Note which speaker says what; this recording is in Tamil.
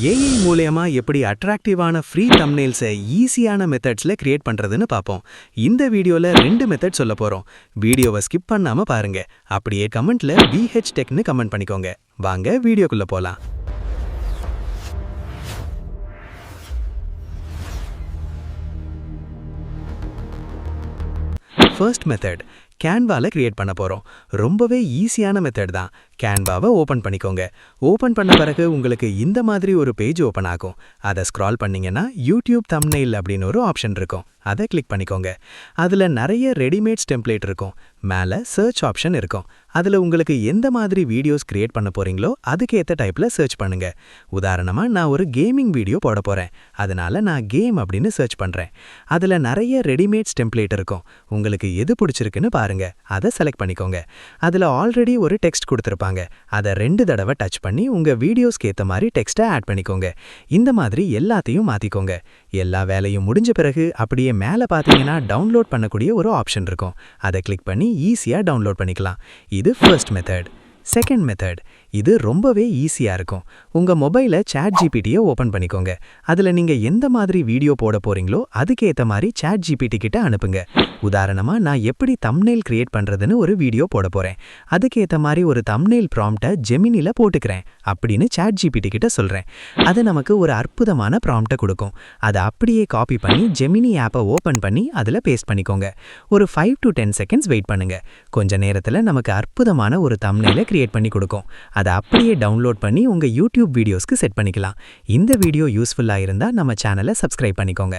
Speaker 1: ஏஐ மூலியமா எப்படி அட்ராக்டிவான ஃப்ரீ தம்ப்நெயில்ஸை ஈஸியான மெத்தட்ஸ்ல கிரியேட் பண்றதுன்னு பார்ப்போம். இந்த வீடியோல 2 மெத்தட் சொல்ல போறோம். வீடியோவை ஸ்கிப் பண்ணாம பாருங்க. அப்படியே கமெண்ட்ல BH Techன்னு கமெண்ட் பண்ணிக்கோங்க. வாங்க வீடியோக்குள்ள போலாம். ஃபர்ஸ்ட் மெத்தட் கேன்வால கிரியேட் பண்ண போறோம். ரொம்பவே ஈஸியான மெத்தட் தான். கேன்வாவை ஓபன் பண்ணிக்கோங்க. ஓபன் பண்ண பிறகு உங்களுக்கு இந்த மாதிரி ஒரு பேஜ் ஓபன் ஆகும். அதை ஸ்க்ரால் பண்ணீங்கன்னா யூடியூப் தம்ப்நெயில் அப்படின்னு ஒரு ஆப்ஷன் இருக்கும். அதை கிளிக் பண்ணிக்கோங்க. அதுல நிறைய ரெடிமேட்ஸ் டெம்ப்ளேட் இருக்கும். மேல சர்ச் ஆப்ஷன் இருக்கும். அதுல உங்களுக்கு எந்த மாதிரி வீடியோஸ் கிரியேட் பண்ண போறீங்களோ அதுக்கேற்ற டைப்ல சர்ச் பண்ணுங்க. உதாரணமா நான் ஒரு கேமிங் வீடியோ போட போறேன். அதனால நான் கேம் அப்படின்னு சர்ச் பண்றேன். அதுல நிறைய ரெடிமேட்ஸ் டெம்ப்ளேட் இருக்கும். உங்களுக்கு எது பிடிச்சிருக்குன்னு பாருங்க. அதை செலக்ட் பண்ணிக்கோங்க. அதுல ஆல்ரெடி ஒரு டெக்ஸ்ட் கொடுத்திருப்பாங்க. அதை 2 தடவை டச் பண்ணி உங்க வீடியோஸ்க்கு ஏத்த மாதிரி டெக்ஸ்ட்டை ஆட் பண்ணிக்கோங்க. இந்த மாதிரி எல்லாத்தையும் மாத்திக்கோங்க. எல்லா வேலையும் முடிஞ்ச பிறகு அப்படியே மேல பாத்தீங்கன்னா டவுன்லோட் பண்ணக்கூடிய ஒரு ஆப்ஷன் இருக்கும். அதை கிளிக் பண்ணி ஈஸியா டவுன்லோட் பண்ணிக்கலாம். இது ஃபர்ஸ்ட் மெத்தட். செகண்ட் மெத்தட் இது ரொம்பவே ஈஸியா இருக்கும். உங்க மொபைல ChatGPTயை ஓபன் பண்ணிக்கோங்க. அதுல நீங்க எந்த மாதிரி வீடியோ போட போறீங்களோ அதுக்கு ஏத்த மாதிரி ChatGPT கிட்ட அனுப்புங்க. உதாரணமா நான் எப்படி தம்ப்நெயில் கிரியேட் பண்றதுன்னு ஒரு வீடியோ போட போறேன். அதுக்கு ஏத்த மாதிரி ஒரு தம்ப்நெயில் ப்ராம்ப்டை ஜெமினில போட்டுக்கிறேன் அப்படின்னு ChatGPT கிட்ட சொல்றேன். அது நமக்கு ஒரு அற்புதமான ப்ராம்ப்டை கொடுக்கும். அதை அப்படியே காப்பி பண்ணி ஜெமினி ஆப்பை ஓபன் பண்ணி அதுல பேஸ்ட் பண்ணிக்கோங்க. ஒரு 5 to 10 செகண்ட்ஸ் வெயிட் பண்ணுங்க. கொஞ்ச நேரத்துல நமக்கு அற்புதமான ஒரு தம்ப்நெயிலை கிரியேட் பண்ணி கொடுக்கும். அதை அப்படியே டவுன்லோட் பண்ணி உங்க யூடியூப் வீடியோஸ்க்கு செட் பண்ணிக்கலாம். இந்த வீடியோ யூஸ்ஃபுல்லா இருந்தா நம்ம சேனலை சப்ஸ்கிரைப் பண்ணிக்கோங்க.